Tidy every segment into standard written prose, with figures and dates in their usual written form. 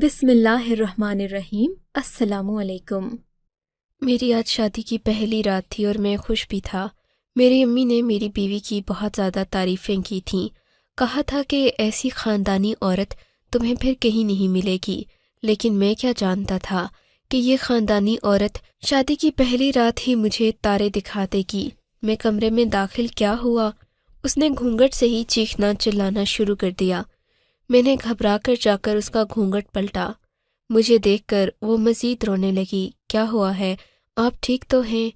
بسم اللہ الرحمن الرحیم۔ السلام علیکم۔ میری آج شادی کی پہلی رات تھی اور میں خوش بھی تھا۔ میری امی نے میری بیوی کی بہت زیادہ تعریفیں کی تھیں، کہا تھا کہ ایسی خاندانی عورت تمہیں پھر کہیں نہیں ملے گی، لیکن میں کیا جانتا تھا کہ یہ خاندانی عورت شادی کی پہلی رات ہی مجھے تارے دکھا دے گی۔ میں کمرے میں داخل کیا ہوا، اس نے گھونگھٹ سے ہی چیخنا چلانا شروع کر دیا۔ میں نے گھبرا کر جا کر اس کا گھونگھٹ پلٹا۔ مجھے دیکھ کر وہ مزید رونے لگی۔ کیا ہوا ہے؟ آپ ٹھیک تو ہیں؟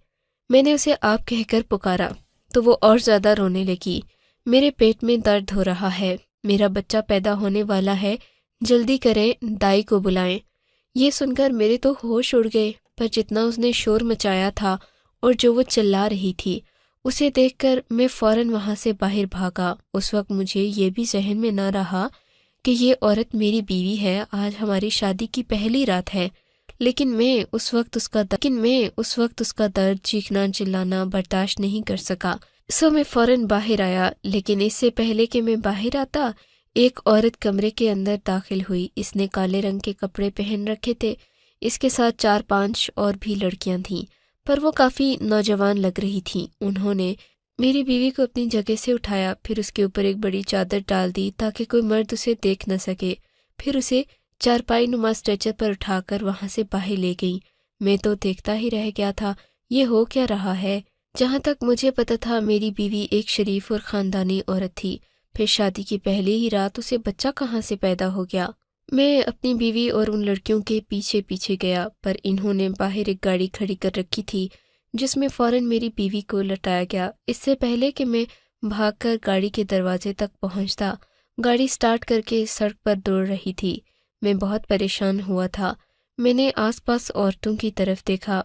میں نے اسے آپ کہہ کر پکارا تو وہ اور زیادہ رونے لگی۔ میرے پیٹ میں درد ہو رہا ہے، میرا بچہ پیدا ہونے والا ہے، جلدی کریں، دائی کو بلائیں۔ یہ سن کر میرے تو ہوش اڑ گئے، پر جتنا اس نے شور مچایا تھا اور جو وہ چلا رہی تھی اسے دیکھ کر میں فوراً وہاں سے باہر بھاگا۔ اس وقت مجھے یہ بھی ذہن میں نہ رہا کہ یہ عورت میری بیوی ہے، آج ہماری شادی کی پہلی رات ہے، لیکن میں اس وقت اس کا درد چیخنا چلانا برداشت نہیں کر سکا۔ سو میں فوراً باہر آیا، لیکن اس سے پہلے کہ میں باہر آتا ایک عورت کمرے کے اندر داخل ہوئی۔ اس نے کالے رنگ کے کپڑے پہن رکھے تھے، اس کے ساتھ 4-5 اور بھی لڑکیاں تھیں، پر وہ کافی نوجوان لگ رہی تھیں۔ انہوں نے میری بیوی کو اپنی جگہ سے اٹھایا، پھر اس کے اوپر ایک بڑی چادر ڈال دی تاکہ کوئی مرد اسے دیکھ نہ سکے، پھر اسے چارپائی نما اسٹریچر پر اٹھا کر وہاں سے باہر لے گئی۔ میں تو دیکھتا ہی رہ گیا تھا، یہ ہو کیا رہا ہے؟ جہاں تک مجھے پتا تھا میری بیوی ایک شریف اور خاندانی عورت تھی، پھر شادی کی پہلی ہی رات اسے بچہ کہاں سے پیدا ہو گیا؟ میں اپنی بیوی اور ان لڑکیوں کے پیچھے پیچھے گیا، پر انہوں نے باہر ایک گاڑی کھڑی کر رکھی تھی جس میں فوراً میری بیوی کو لٹایا گیا۔ اس سے پہلے کہ میں بھاگ کر گاڑی کے دروازے تک پہنچتا، گاڑی سٹارٹ کر کے سڑک پر دوڑ رہی تھی۔ میں بہت پریشان ہوا تھا۔ میں نے آس پاس عورتوں کی طرف دیکھا،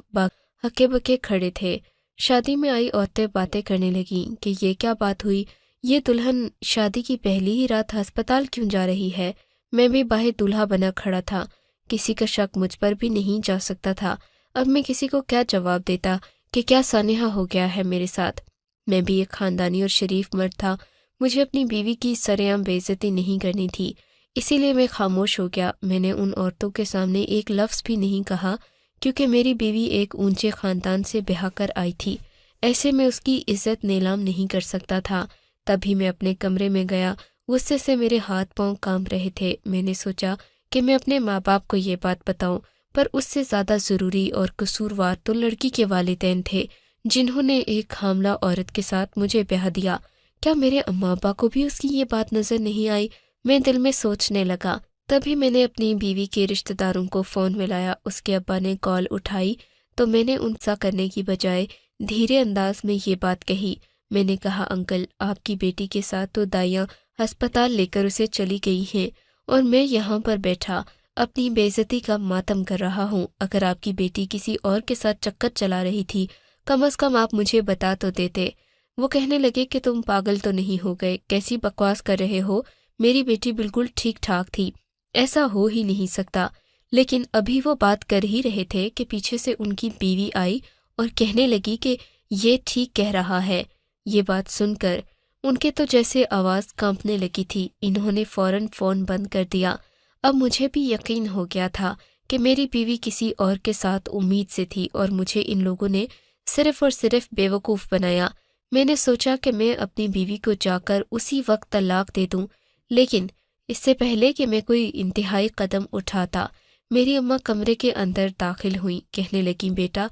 ہکے بکے کھڑے تھے۔ شادی میں آئی عورتیں باتیں کرنے لگیں کہ یہ کیا بات ہوئی، یہ دلہن شادی کی پہلی ہی رات ہسپتال کیوں جا رہی ہے؟ میں بھی باہر دولہا بنا کھڑا تھا، کسی کا شک مجھ پر بھی نہیں جا سکتا تھا۔ اب میں کسی کو کیا جواب دیتا کہ کیا سانحہ ہو گیا ہے میرے ساتھ؟ میں بھی ایک خاندانی اور شریف مرد تھا، مجھے اپنی بیوی کی سرعام بے عزتی نہیں کرنی تھی، اسی لیے میں خاموش ہو گیا۔ میں نے ان عورتوں کے سامنے ایک لفظ بھی نہیں کہا، کیونکہ میری بیوی ایک اونچے خاندان سے بہا کر آئی تھی، ایسے میں اس کی عزت نیلام نہیں کر سکتا تھا۔ تبھی میں اپنے کمرے میں گیا، غصے سے میرے ہاتھ پاؤں کانپ رہے تھے۔ میں نے سوچا کہ میں اپنے ماں باپ کو یہ بات بتاؤں، پر اس سے زیادہ ضروری اور قصوروار تو لڑکی کے والدین تھے، جنہوں نے ایک حاملہ عورت کے ساتھ مجھے بیاہ دیا۔ کیا میرے اماں ابا کو بھی اس کی یہ بات نظر نہیں آئی؟ میں دل میں سوچنے لگا۔ تبھی میں نے اپنی بیوی کے رشتہ داروں کو فون ملایا۔ اس کے ابا نے کال اٹھائی تو میں نے ان سا کرنے کی بجائے دھیرے انداز میں یہ بات کہی۔ میں نے کہا، انکل، آپ کی بیٹی کے ساتھ تو دائیاں ہسپتال لے کر اسے چلی گئی ہیں اور میں یہاں پر بیٹھا اپنی بے عزتی کا ماتم کر رہا ہوں۔ اگر آپ کی بیٹی کسی اور کے ساتھ چکر چلا رہی تھی، کم از کم آپ مجھے بتا تو دیتے۔ وہ کہنے لگے کہ تم پاگل تو نہیں ہو گئے، کیسی بکواس کر رہے ہو، میری بیٹی بالکل ٹھیک ٹھاک تھی، ایسا ہو ہی نہیں سکتا۔ لیکن ابھی وہ بات کر ہی رہے تھے کہ پیچھے سے ان کی بیوی آئی اور کہنے لگی کہ یہ ٹھیک کہہ رہا ہے۔ یہ بات سن کر ان کے تو جیسے آواز کانپنے لگی تھی۔ انہوں نے فوراً فون بند کر دیا۔ اب مجھے بھی یقین ہو گیا تھا کہ میری بیوی کسی اور کے ساتھ امید سے تھی اور مجھے ان لوگوں نے صرف اور صرف بیوقوف بنایا۔ میں نے سوچا کہ میں اپنی بیوی کو جا کر اسی وقت طلاق دے دوں، لیکن اس سے پہلے کہ میں کوئی انتہائی قدم اٹھاتا، میری اماں کمرے کے اندر داخل ہوئیں، کہنے لگیں، بیٹا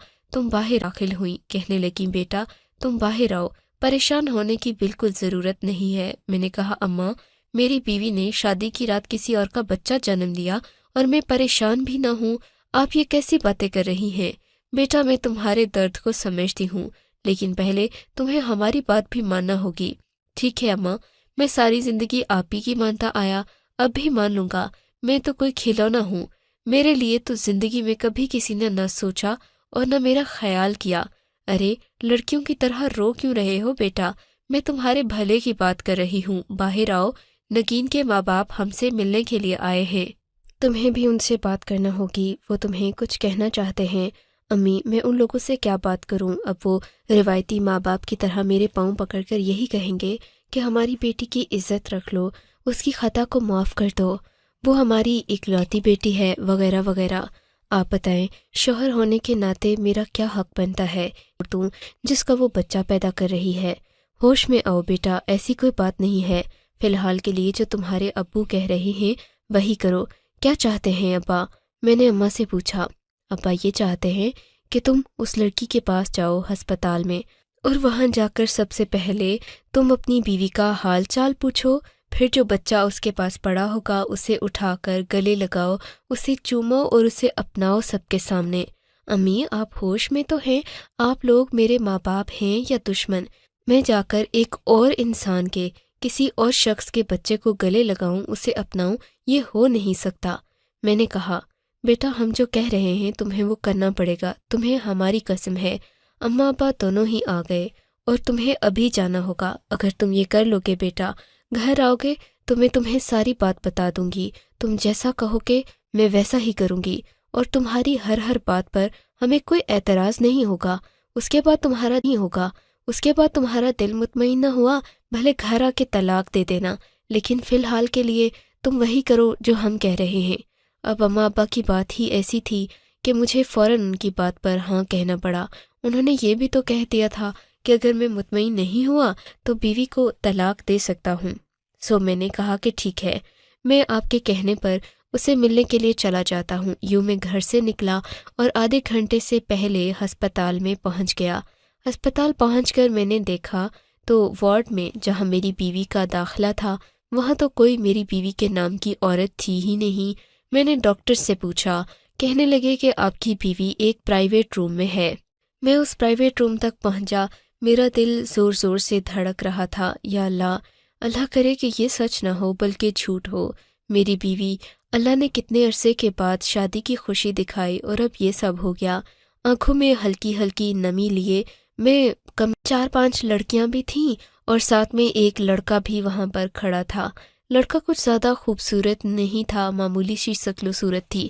تم باہر آؤ، پریشان ہونے کی بالکل ضرورت نہیں ہے۔ میں نے کہا، اماں، میری بیوی نے شادی کی رات کسی اور کا بچہ جنم دیا اور میں پریشان بھی نہ ہوں، آپ یہ کیسی باتیں کر رہی ہیں؟ بیٹا، میں تمہارے درد کو سمجھتی ہوں، لیکن پہلے تمہیں ہماری بات بھی ماننا ہوگی۔ ٹھیک ہے اماں، میں ساری زندگی آپ ہی کی مانتا آیا، اب بھی مان لوں گا۔ میں تو کوئی کھلونا ہوں، میرے لیے تو زندگی میں کبھی کسی نے نہ سوچا اور نہ میرا خیال کیا۔ ارے لڑکیوں کی طرح رو کیوں رہے ہو بیٹا؟ میں تمہارے بھلے کی بات کر رہی ہوں، باہر آؤ، نگین کے ماں باپ ہم سے ملنے کے لیے آئے ہیں، تمہیں بھی ان سے بات کرنا ہوگی، وہ تمہیں کچھ کہنا چاہتے ہیں۔ امی، میں ان لوگوں سے کیا بات کروں؟ اب وہ روایتی ماں باپ کی طرح میرے پاؤں پکڑ کر یہی کہیں گے کہ ہماری بیٹی کی عزت رکھ لو، اس کی خطا کو معاف کر دو۔ وہ ہماری اکلوتی بیٹی ہے وغیرہ وغیرہ۔ آپ بتائیں شوہر ہونے کے ناطے میرا کیا حق بنتا ہے تم جس کا وہ بچہ پیدا کر رہی ہے؟ ہوش میں آؤ بیٹا، ایسی کوئی بات نہیں ہے۔ فی الحال کے لیے جو تمہارے ابو کہہ رہے ہیں وہی کرو۔ کیا چاہتے ہیں ابا؟ میں نے اماں سے پوچھا۔ ابا یہ چاہتے ہیں کہ تم اس لڑکی کے پاس جاؤ ہسپتال میں، اور وہاں جا کر سب سے پہلے تم اپنی بیوی کا حال چال پوچھو، پھر جو بچہ اس کے پاس پڑا ہوگا اسے اٹھا کر گلے لگاؤ، اسے چومو اور اسے اپناؤ سب کے سامنے۔ امی آپ ہوش میں تو ہیں؟ آپ لوگ میرے ماں باپ ہیں یا دشمن؟ میں جا کر ایک اور انسان کے، کسی اور شخص کے بچے کو گلے لگاؤں، اسے اپناؤں؟ یہ ہو نہیں سکتا۔ میں نے کہا بیٹا ہم جو کہہ رہے ہیں تمہیں وہ کرنا پڑے گا، تمہیں ہماری قسم ہے۔ اماں ابا دونوں ہی آ گئے۔ اور تمہیں ابھی جانا ہوگا، اگر تم یہ کر لو گے بیٹا، گھر آؤ گے تو میں تمہیں ساری بات بتا دوں گی، تم جیسا کہو گے میں ویسا ہی کروں گی، اور تمہاری ہر بات پر ہمیں کوئی اعتراض نہیں ہوگا۔ اس کے بعد تمہارا نہیں ہوگا، اس کے بعد تمہارا دل مطمئن نہ ہوا بھلے گھر آ کے طلاق دے دینا، لیکن فی الحال کے لیے تم وہی کرو جو ہم کہہ رہے ہیں۔ اب اماں ابا کی بات ہی ایسی تھی کہ مجھے فوراً ان کی بات پر ہاں کہنا پڑا۔ انہوں نے یہ بھی تو کہہ دیا تھا کہ اگر میں مطمئن نہیں ہوا تو بیوی کو طلاق دے سکتا ہوں۔ سو میں نے کہا کہ ٹھیک ہے، میں آپ کے کہنے پر اسے ملنے کے لیے چلا جاتا ہوں۔ یوں میں گھر سے نکلا اور آدھے گھنٹے سے پہلے ہسپتال میں پہنچ گیا۔ ہسپتال پہنچ کر میں نے دیکھا تو وارڈ میں جہاں میری بیوی کا داخلہ تھا وہاں تو کوئی میری بیوی کے نام کی عورت تھی ہی نہیں۔ میں نے ڈاکٹر سے پوچھا، کہنے لگے کہ آپ کی بیوی ایک پرائیویٹ روم میں ہے۔ میں اس پرائیویٹ روم تک پہنچا، میرا دل زور زور سے دھڑک رہا تھا۔ یا اللہ، اللہ کرے کہ یہ سچ نہ ہو بلکہ جھوٹ ہو۔ میری بیوی، اللہ نے کتنے عرصے کے بعد شادی کی خوشی دکھائی اور اب یہ سب ہو گیا۔ آنکھوں میں ہلکی ہلکی نمی لیے میں 4-5 لڑکیاں بھی تھیں اور ساتھ میں ایک لڑکا بھی وہاں پر کھڑا تھا۔ لڑکا کچھ زیادہ خوبصورت نہیں تھا، معمولی سی شکل و صورت تھی،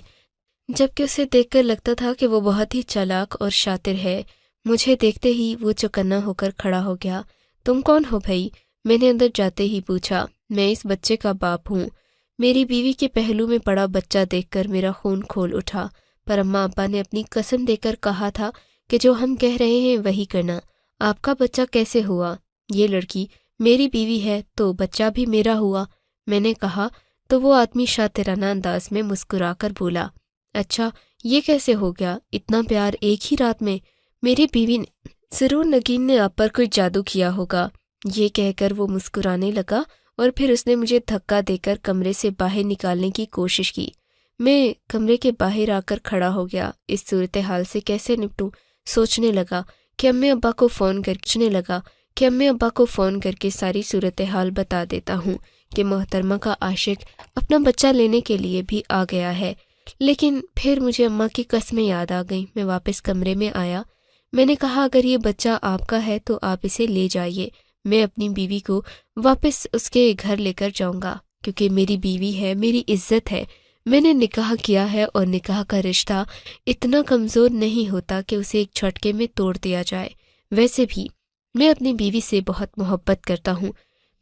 جبکہ اسے دیکھ کر لگتا تھا کہ وہ بہت ہی چالاک اور شاطر ہے۔ مجھے دیکھتے ہی وہ چوکنا ہو کر کھڑا ہو گیا۔ تم کون ہو بھائی؟ میں نے اندر جاتے ہی پوچھا۔ میں اس بچے کا باپ ہوں۔ میری بیوی کے پہلو میں پڑا بچہ دیکھ کر میرا خون کھول اٹھا، پر اماں ابا نے اپنی قسم دے کر کہا تھا کہ جو ہم کہہ رہے ہیں وہی کرنا۔ آپ کا بچہ کیسے ہوا؟ یہ لڑکی میری بیوی ہے تو بچہ بھی میرا ہوا۔ میں نے کہا تو وہ آدمی شاطرانہ انداز میں مسکرا کر بولا، اچھا یہ کیسے ہو گیا؟ اتنا پیار ایک ہی رات میں؟ میری بیوی نے ضرور نگین نے آپ پر کوئی جادو کیا ہوگا۔ یہ کہہ کر وہ مسکرانے لگا اور پھر اس نے مجھے دھکا دے کر کمرے سے باہر نکالنے کی کوشش کی۔ میں کمرے کے باہر آ کر کھڑا ہو گیا۔ اس صورتحال سے کیسے نپٹوں سوچنے لگا کہ امی ابا کو فون کر کے ساری صورتحال بتا دیتا ہوں کہ محترمہ کا عاشق اپنا بچہ لینے کے لیے بھی آ گیا ہے۔ لیکن پھر مجھے اماں کی قسمیں یاد آ گئیں۔ میں واپس کمرے میں آیا۔ میں نے کہا اگر یہ بچہ آپ کا ہے تو آپ اسے لے جائیے، میں اپنی بیوی کو واپس اس کے گھر لے کر جاؤں گا، کیونکہ میری بیوی ہے، میری عزت ہے، میں نے نکاح کیا ہے، اور نکاح کا رشتہ اتنا کمزور نہیں ہوتا کہ اسے ایک جھٹکے میں توڑ دیا جائے۔ ویسے بھی میں اپنی بیوی سے بہت محبت کرتا ہوں۔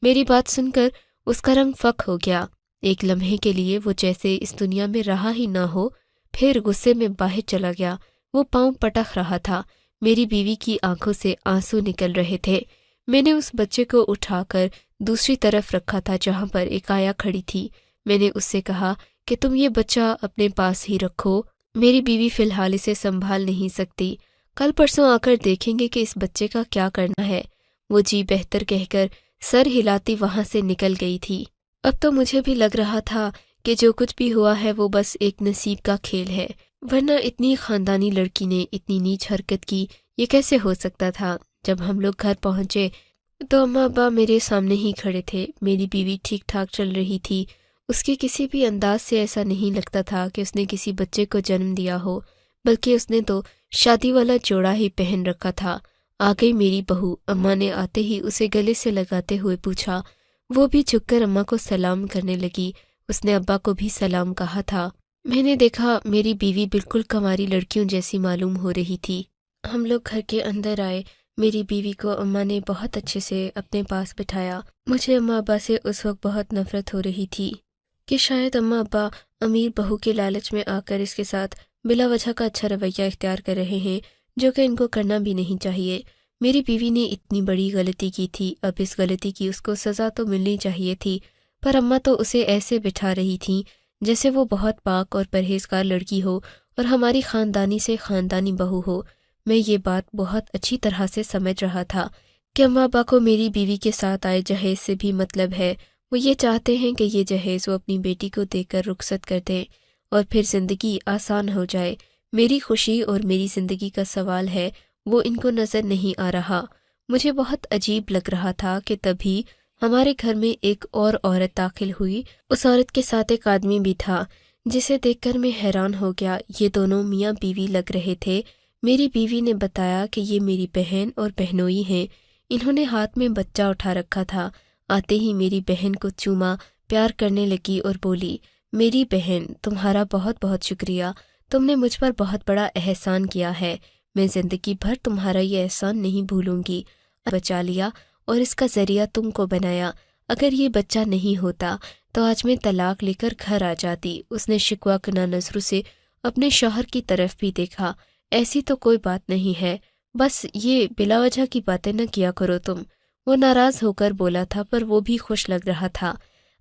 میری بات سن کر اس کا رنگ فک ہو گیا۔ ایک لمحے کے لیے وہ جیسے اس دنیا میں رہا ہی نہ ہو، پھر غصے میں باہر چلا گیا۔ وہ پاؤں پٹک رہا تھا۔ میری بیوی کی آنکھوں سے آنسو نکل رہے تھے۔ میں نے اس بچے کو اٹھا کر دوسری طرف رکھا تھا جہاں پر ایک آیا کھڑی تھی۔ میں نے اس سے کہا کہ تم یہ بچہ اپنے پاس ہی رکھو، میری بیوی فی الحال اسے سنبھال نہیں سکتی، کل پرسوں آ کر دیکھیں گے کہ اس بچے کا کیا کرنا ہے۔ وہ جی بہتر کہہ کر سر ہلاتی وہاں سے نکل گئی تھی۔ اب تو مجھے بھی لگ رہا تھا کہ جو کچھ بھی ہوا ہے وہ بس ایک نصیب کا کھیل ہے، ورنہ اتنی خاندانی لڑکی نے اتنی نیچ حرکت کی یہ کیسے ہو سکتا تھا۔ جب ہم لوگ گھر پہنچے تو اماں ابا میرے سامنے ہی کھڑے تھے۔ میری بیوی ٹھیک ٹھاک چل رہی تھی، اس کے کسی بھی انداز سے ایسا نہیں لگتا تھا کہ اس نے کسی بچے کو جنم دیا ہو، بلکہ اس نے تو شادی والا جوڑا ہی پہن رکھا تھا۔ آ گئی میری بہو۔ اماں نے آتے ہی اسے گلے سے لگاتے ہوئے پوچھا۔ وہ بھی جھک کر اماں کو سلام کرنے لگی۔ اس نے ابا کو بھی سلام کہا تھا۔ میں نے دیکھا میری بیوی بالکل کنواری لڑکیوں جیسی معلوم ہو رہی تھی۔ ہم لوگ گھر کے اندر آئے۔ میری بیوی کو اماں نے بہت اچھے سے اپنے پاس بٹھایا۔ مجھے اماں ابا سے اس وقت بہت نفرت ہو رہی تھی۔ کہ شاید اماں ابا امیر بہو کے لالچ میں آ کر اس کے ساتھ بلا وجہ کا اچھا رویہ اختیار کر رہے ہیں، جو کہ ان کو کرنا بھی نہیں چاہیے۔ میری بیوی نے اتنی بڑی غلطی کی تھی، اب اس غلطی کی اس کو سزا تو ملنی چاہیے تھی، پر اماں تو اسے ایسے بٹھا رہی تھیں جیسے وہ بہت پاک اور پرہیزگار لڑکی ہو اور ہماری خاندانی سے خاندانی بہو ہو۔ میں یہ بات بہت اچھی طرح سے سمجھ رہا تھا کہ اماں ابا کو میری بیوی کے ساتھ آئے جہیز سے بھی مطلب ہے۔ وہ یہ چاہتے ہیں کہ یہ جہیز وہ اپنی بیٹی کو دے کر رخصت کر دیں اور پھر زندگی آسان ہو جائے۔ میری خوشی اور میری زندگی کا سوال ہے، وہ ان کو نظر نہیں آ رہا۔ مجھے بہت عجیب لگ رہا تھا کہ تبھی ہمارے گھر میں ایک اور عورت داخل ہوئی۔ اس عورت کے ساتھ ایک آدمی بھی تھا جسے دیکھ کر میں حیران ہو گیا۔ یہ دونوں میاں بیوی لگ رہے تھے۔ میری بیوی نے بتایا کہ یہ میری بہن اور بہنوئی ہیں۔ انہوں نے ہاتھ میں بچہ اٹھا رکھا تھا۔ آتے ہی میری بہن کو چوما، پیار کرنے لگی اور بولی، میری بہن، تمہارا بہت بہت شکریہ، تم نے مجھ پر بہت بڑا احسان کیا ہے، میں زندگی بھر تمہارا یہ احسان نہیں بھولوں گی۔ بچا لیا اور اس کا ذریعہ تم کو بنایا۔ اگر یہ بچہ نہیں ہوتا تو آج میں طلاق لے کر گھر آ جاتی۔ اس نے شکوہ کناں نظروں سے اپنے شوہر کی طرف بھی دیکھا۔ ایسی تو کوئی بات نہیں ہے، بس یہ بلا وجہ کی باتیں نہ کیا کرو تم۔ وہ ناراض ہو کر بولا تھا پر وہ بھی خوش لگ رہا تھا۔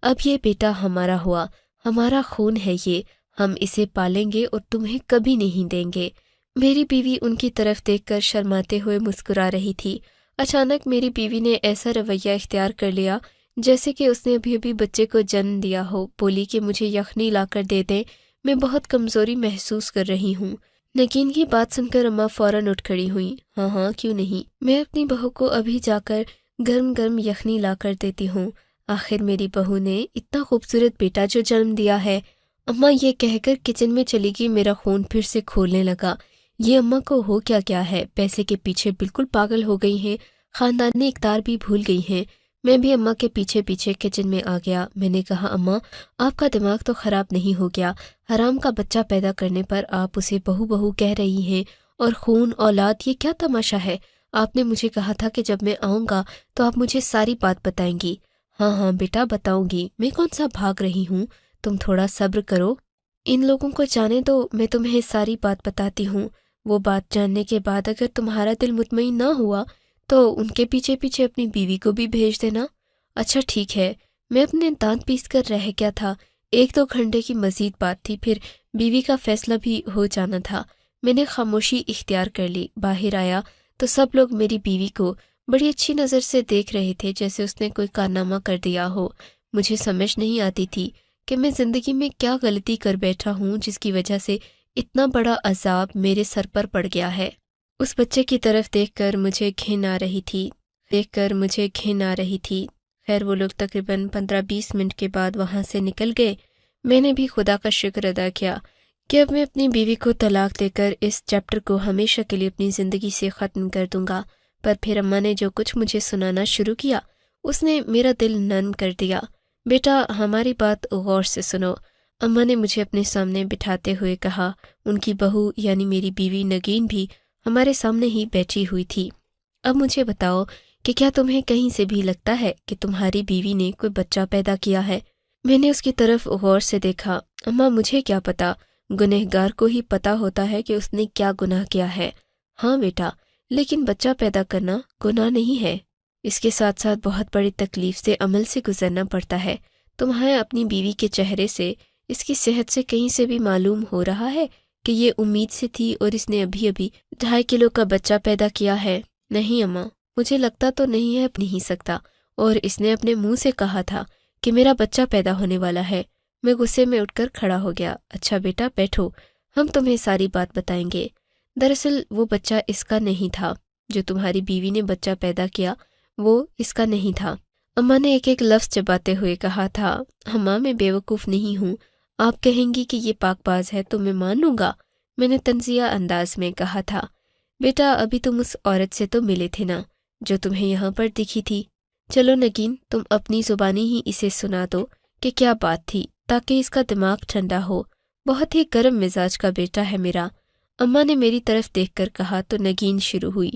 اب یہ بیٹا ہمارا ہوا، ہمارا خون ہے یہ، ہم اسے پالیں گے اور تمہیں کبھی نہیں دیں گے۔ میری بیوی ان کی طرف دیکھ کر شرماتے ہوئے مسکرا رہی تھی۔ اچانک میری بیوی نے ایسا رویہ اختیار کر لیا جیسے کہ اس نے ابھی ابھی بچے کو جنم دیا ہو۔ بولی کہ مجھے یخنی لا کر دے دیں، میں بہت کمزوری محسوس کر رہی ہوں۔ لیکن یہ بات سن کر اماں فوراً اٹھ کھڑی ہوئیں۔ ہاں ہاں کیوں نہیں، میں اپنی بہو کو ابھی جا کر گرم گرم یخنی لا کر دیتی ہوں۔ آخر میری بہو نے اتنا خوبصورت بیٹا جو جنم دیا ہے۔ اماں یہ کہہ کر کچن میں چلی گئی۔ میرا خون پھر سے کھولنے لگا۔ یہ اماں کو ہو کیا ہے، پیسے کے پیچھے بالکل پاگل ہو گئی ہیں، خاندانی اقدار بھی بھول گئی ہیں۔ میں بھی اماں کے پیچھے پیچھے کچن میں آ گیا۔ میں نے کہا، اماں آپ کا دماغ تو خراب نہیں ہو گیا؟ حرام کا بچہ پیدا کرنے پر آپ اسے بہو بہو کہہ رہی ہیں، اور خون اولاد یہ کیا تماشا ہے؟ آپ نے مجھے کہا تھا کہ جب میں آؤں گا تو آپ مجھے ساری بات بتائیں گی۔ ہاں ہاں بیٹا بتاؤں گی، میں کون سا بھاگ رہی ہوں، تم تھوڑا صبر کرو، ان لوگوں کو جانے دو، میں تمہیں ساری بات بتاتی ہوں۔ وہ بات جاننے کے بعد اگر تمہارا دل مطمئن نہ ہوا تو ان کے پیچھے پیچھے اپنی بیوی کو بھی بھیج دینا۔ اچھا ٹھیک ہے۔ میں اپنے دانت پیس کر رہ گیا تھا، 1-2 گھنٹے کی مزید بات تھی، پھر بیوی کا فیصلہ بھی ہو جانا تھا۔ میں نے خاموشی اختیار کر لی۔ باہر آیا تو سب لوگ میری بیوی کو بڑی اچھی نظر سے دیکھ رہے تھے، جیسے اس نے کوئی کارنامہ کر دیا ہو۔ مجھے سمجھ نہیں آتی تھی کہ میں زندگی میں کیا غلطی کر بیٹھا ہوں جس کی وجہ سے اتنا بڑا عذاب میرے سر پر پڑ گیا ہے۔ اس بچے کی طرف دیکھ کر مجھے گھن آ رہی تھی۔ خیر وہ لوگ تقریباً 15-20 منٹ کے بعد وہاں سے نکل گئے۔ میں نے بھی خدا کا شکر ادا کیا کہ اب میں اپنی بیوی کو طلاق دے کر اس چیپٹر کو ہمیشہ کے لیے اپنی زندگی سے ختم کر دوں گا۔ پر پھر اماں نے جو کچھ مجھے سنانا شروع کیا اس نے میرا دل نرم کر دیا۔ بیٹا ہماری بات غور سے سنو، اماں نے مجھے اپنے سامنے بٹھاتے ہوئے کہا۔ ان کی بہو یعنی میری بیوی نگین بھی ہمارے سامنے ہی بیٹھی ہوئی تھی۔ اب مجھے بتاؤ کہ کیا تمہیں کہیں سے بھی لگتا ہے کہ تمہاری بیوی نے کوئی بچہ پیدا کیا ہے؟ میں نے اس کی طرف غور سے دیکھا۔ اماں مجھے کیا پتا، گنہگار کو ہی پتا ہوتا ہے کہ اس نے کیا گناہ کیا ہے۔ ہاں بیٹا، لیکن بچہ پیدا کرنا گناہ نہیں ہے، اس کے ساتھ ساتھ بہت بڑی تکلیف سے عمل سے گزرنا پڑتا ہے۔ تمہیں اپنی بیوی کے چہرے سے، اس کی صحت سے کہیں سے بھی معلوم ہو رہا ہے کہ یہ امید سے تھی اور اس نے ابھی ابھی 2.5 کلو کا بچہ پیدا کیا ہے؟ نہیں اماں، مجھے لگتا تو نہیں ہے، نہیں سکتا، اور اس نے اپنے منہ سے کہا تھا کہ میرا بچہ پیدا ہونے والا ہے۔ میں غصے میں اٹھ کر کھڑا ہو گیا۔ اچھا بیٹا بیٹھو، ہم تمہیں ساری بات بتائیں گے۔ دراصل وہ بچہ اس کا نہیں تھا، جو تمہاری بیوی نے بچہ پیدا کیا وہ اس کا نہیں تھا۔ اماں نے ایک ایک لفظ چباتے ہوئے کہا تھا۔ اماں میں بیوقوف نہیں ہوں، آپ کہیں گی کہ یہ پاک باز ہے تو میں مان لوں گا، میں نے تنزیہ انداز میں کہا تھا۔ بیٹا ابھی تم اس عورت سے تو ملے تھے نا جو تمہیں یہاں پر دکھی تھی؟ چلو نگین تم اپنی زبانی ہی اسے سنا دو کہ کیا بات تھی، تاکہ اس کا دماغ ٹھنڈا ہو۔ بہت ہی گرم مزاج کا بیٹا ہے میرا، اماں نے میری طرف دیکھ کر کہا تو نگین شروع ہوئی۔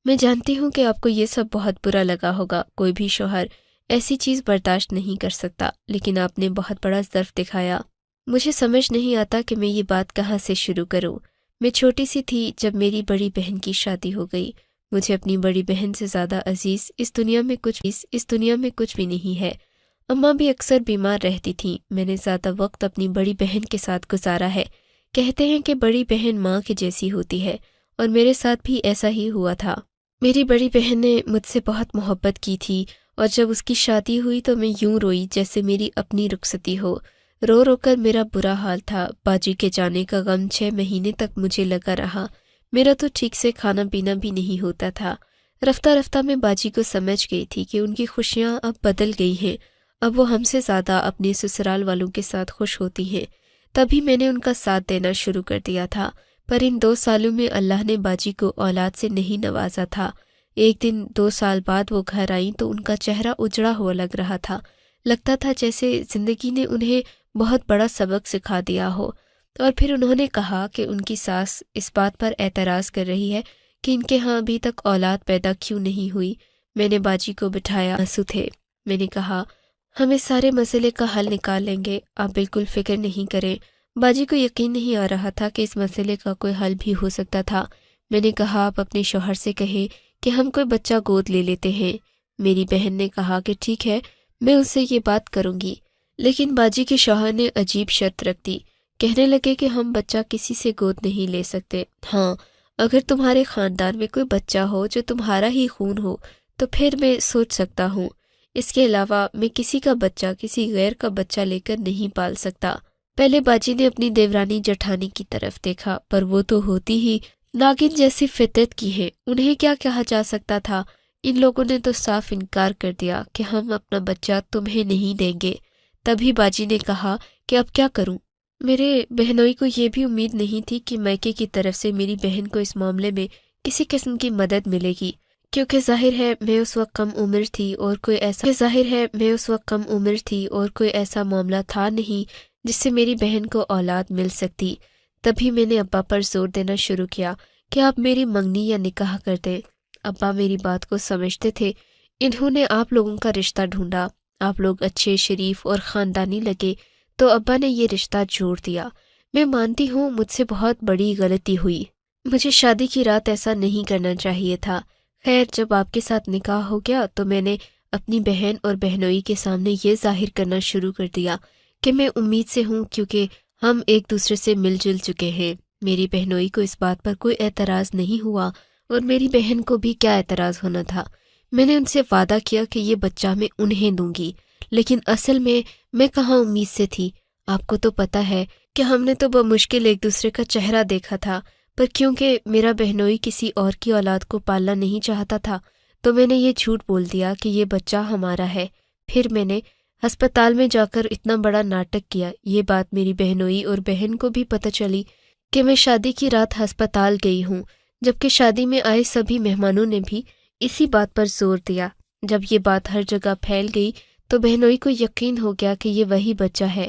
میں جانتی ہوں کہ آپ کو یہ سب بہت برا لگا ہوگا، کوئی بھی شوہر ایسی چیز برداشت نہیں کر سکتا، لیکن آپ نے بہت بڑا ظرف دکھایا۔ مجھے سمجھ نہیں آتا کہ میں یہ بات کہاں سے شروع کروں۔ میں چھوٹی سی تھی جب میری بڑی بہن کی شادی ہو گئی۔ مجھے اپنی بڑی بہن سے زیادہ عزیز اس دنیا میں کچھ بھی نہیں ہے۔ اماں بھی اکثر بیمار رہتی تھیں۔ میں نے زیادہ وقت اپنی بڑی بہن کے ساتھ گزارا ہے۔ کہتے ہیں کہ بڑی بہن ماں کے جیسی ہوتی ہے، اور میرے ساتھ بھی ایسا ہی ہوا تھا۔ میری بڑی بہن نے مجھ سے بہت محبت کی تھی، اور جب اس کی شادی ہوئی تو میں یوں روئی جیسے میری اپنی رخصتی ہو۔ رو رو کر میرا برا حال تھا۔ باجی کے جانے کا غم 6 مہینے تک مجھے لگا رہا۔ میرا تو ٹھیک سے کھانا پینا بھی نہیں ہوتا تھا۔ رفتہ رفتہ میں باجی کو سمجھ گئی تھی کہ ان کی خوشیاں اب بدل گئی ہیں۔ اب وہ ہم سے زیادہ اپنے سسرال والوں کے ساتھ خوش ہوتی ہیں۔ تبھی میں نے ان کا ساتھ دینا شروع کر دیا تھا، پر ان 2 سالوں میں اللہ نے باجی کو اولاد سے نہیں نوازا تھا۔ ایک دن 2 سال بعد وہ گھر آئیں تو ان کا چہرہ اجڑا ہوا لگ رہا تھا۔ لگتا تھا جیسے زندگی نے انہیں بہت بڑا سبق سکھا دیا ہو۔ اور پھر انہوں نے کہا کہ ان کی ساس اس بات پر اعتراض کر رہی ہے کہ ان کے ہاں ابھی تک اولاد پیدا کیوں نہیں ہوئی۔ میں نے باجی کو بٹھایا، آنسو تھے۔ میں نے کہا، ہم اس سارے مسئلے کا حل نکال لیں گے، آپ بالکل فکر نہیں کریں۔ باجی کو یقین نہیں آ رہا تھا کہ اس مسئلے کا کوئی حل بھی ہو سکتا تھا۔ میں نے کہا، آپ اپنے شوہر سے کہیں کہ ہم کوئی بچہ گود لے لیتے ہیں۔ میری بہن نے کہا کہ ٹھیک ہے، میں اس سے یہ بات کروں گی۔ لیکن باجی کے شوہر نے عجیب شرط رکھ دی۔ کہنے لگے کہ ہم بچہ کسی سے گود نہیں لے سکتے۔ ہاں، اگر تمہارے خاندان میں کوئی بچہ ہو جو تمہارا ہی خون ہو تو پھر میں سوچ سکتا ہوں، اس کے علاوہ میں کسی کا بچہ کسی غیر کا بچہ لے کر نہیں پال سکتا۔ پہلے باجی نے اپنی دیورانی جٹھانی کی طرف دیکھا، پر وہ تو ہوتی ہی ناگن جیسی فطرت کی ہے، انہیں کیا کہا جا سکتا تھا۔ ان لوگوں نے تو صاف انکار کر دیا کہ ہم اپنا بچہ تمہیں نہیں دیں گے۔ تبھی باجی نے کہا کہ اب کیا کروں؟ میرے بہنوئی کو یہ بھی امید نہیں تھی کہ میکے کی طرف سے میری بہن کو اس معاملے میں کسی قسم کی مدد ملے گی، کیونکہ ظاہر ہے میں اس وقت کم عمر تھی اور کوئی ایسا معاملہ تھا نہیں جس سے میری بہن کو اولاد مل سکتی۔ تبھی میں نے ابا پر زور دینا شروع کیا کہ آپ میری منگنی یا نکاح کر دیں۔ ابا میری بات کو سمجھتے تھے۔ انہوں نے آپ لوگوں کا رشتہ ڈھونڈا، آپ لوگ اچھے، شریف اور خاندانی لگے، تو ابا نے یہ رشتہ جوڑ دیا۔ میں مانتی ہوں مجھ سے بہت بڑی غلطی ہوئی، مجھے شادی کی رات ایسا نہیں کرنا چاہیے تھا۔ خیر، جب آپ کے ساتھ نکاح ہو گیا تو میں نے اپنی بہن اور بہنوئی کے سامنے یہ ظاہر کرنا شروع کر دیا کہ میں امید سے ہوں، کیونکہ ہم ایک دوسرے سے مل جل چکے ہیں۔ میری بہنوئی کو اس بات پر کوئی اعتراض نہیں ہوا، اور میری بہن کو بھی کیا اعتراض ہونا تھا۔ میں نے ان سے وعدہ کیا کہ یہ بچہ میں انہیں دوں گی، لیکن اصل میں کہاں امید سے تھی۔ آپ کو تو پتہ ہے کہ ہم نے تو بمشکل ایک دوسرے کا چہرہ دیکھا تھا، پر کیونکہ میرا بہنوئی کسی اور کی اولاد کو پالنا نہیں چاہتا تھا تو میں نے یہ جھوٹ بول دیا کہ یہ بچہ ہمارا ہے۔ پھر میں نے ہسپتال میں جا کر اتنا بڑا ناٹک کیا۔ یہ بات میری بہنوئی اور بہن کو بھی پتہ چلی کہ میں شادی کی رات ہسپتال گئی ہوں، جبکہ شادی میں آئے سبھی مہمانوں نے بھی اسی بات پر زور دیا۔ جب یہ بات ہر جگہ پھیل گئی تو بہنوئی کو یقین ہو گیا کہ یہ وہی بچہ ہے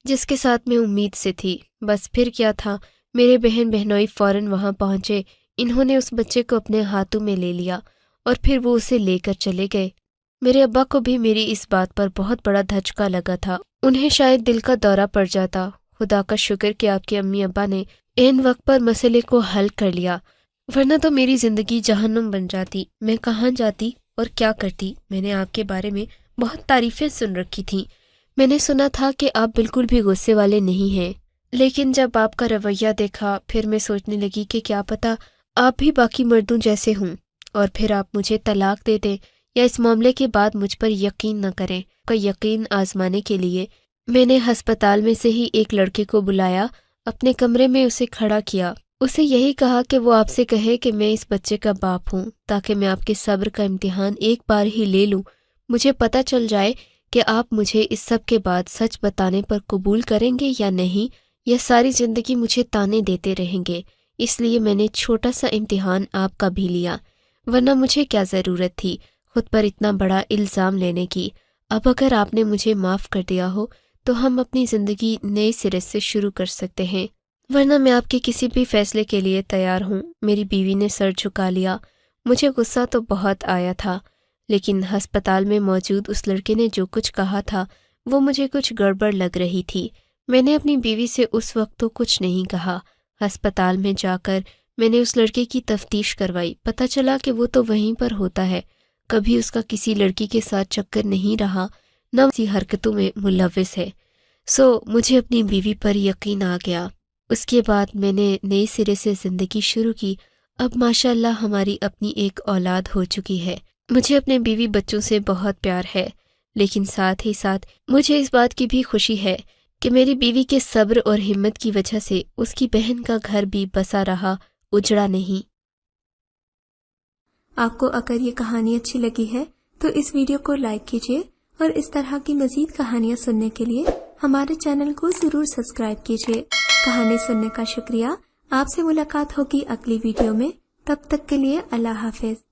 جس کے ساتھ میں امید سے تھی۔ بس پھر کیا تھا، میرے بہن بہنوئی فوراً وہاں پہنچے۔ انہوں نے اس بچے کو اپنے ہاتھوں میں لے لیا اور پھر وہ اسے لے کر چلے گئے۔ میرے ابا کو بھی میری اس بات پر بہت بڑا دھچکا لگا تھا، انہیں شاید دل کا دورہ پڑ جاتا۔ خدا کا شکر کہ آپ کے امی ابا نے عین وقت پر مسئلے کو حل کر لیا، ورنہ تو میری زندگی جہنم بن جاتی۔ میں کہاں جاتی اور کیا کرتی؟ میں نے آپ کے بارے میں بہت تعریفیں سن رکھی تھیں۔ میں نے سنا تھا کہ آپ بالکل بھی غصے والے نہیں ہیں، لیکن جب آپ کا رویہ دیکھا پھر میں سوچنے لگی کہ کیا پتہ آپ بھی باقی مردوں جیسے ہوں، اور پھر آپ مجھے طلاق دے دیں یا اس معاملے کے بعد مجھ پر یقین نہ کریں۔ کا یقین آزمانے کے لیے میں نے ہسپتال میں سے ہی ایک لڑکے کو بلایا، اپنے کمرے میں اسے کھڑا کیا، اسے یہی کہا کہ وہ آپ سے کہے کہ میں اس بچے کا باپ ہوں، تاکہ میں آپ کے صبر کا امتحان ایک بار ہی لے لوں، مجھے پتہ چل جائے کہ آپ مجھے اس سب کے بعد سچ بتانے پر قبول کریں گے یا نہیں، یا ساری زندگی مجھے تانے دیتے رہیں گے۔ اس لیے میں نے چھوٹا سا امتحان آپ کا بھی لیا، ورنہ مجھے کیا ضرورت تھی خود پر اتنا بڑا الزام لینے کی۔ اب اگر آپ نے مجھے معاف کر دیا ہو تو ہم اپنی زندگی نئے سرے سے شروع کر سکتے ہیں، ورنہ میں آپ کے کسی بھی فیصلے کے لیے تیار ہوں۔ میری بیوی نے سر جھکا لیا۔ مجھے غصہ تو بہت آیا تھا، لیکن ہسپتال میں موجود اس لڑکے نے جو کچھ کہا تھا وہ مجھے کچھ گڑبڑ لگ رہی تھی۔ میں نے اپنی بیوی سے اس وقت تو کچھ نہیں کہا۔ ہسپتال میں جا کر میں نے اس لڑکے کی تفتیش کروائی۔ پتہ چلا کہ وہ تو وہیں پر ہوتا ہے، کبھی اس کا کسی لڑکی کے ساتھ چکر نہیں رہا، نہ اسی حرکتوں میں ملوث ہے۔ مجھے اپنی بیوی پر یقین آ گیا۔ اس کے بعد میں نے نئے سرے سے زندگی شروع کی۔ اب ماشاءاللہ ہماری اپنی ایک اولاد ہو چکی ہے۔ مجھے اپنے بیوی بچوں سے بہت پیار ہے، لیکن ساتھ ہی ساتھ مجھے اس بات کی بھی خوشی ہے کہ میری بیوی کے صبر اور ہمت کی وجہ سے اس کی بہن کا گھر بھی بسا رہا، اجڑا نہیں۔ آپ کو اگر یہ کہانی اچھی لگی ہے تو اس ویڈیو کو لائک کیجیے، اور اس طرح کی مزید کہانیاں سننے کے لیے ہمارے چینل کو ضرور سبسکرائب کیجیے۔ کہانی سننے کا شکریہ۔ آپ سے ملاقات ہوگی اگلی ویڈیو میں، تب تک کے لیے اللہ حافظ۔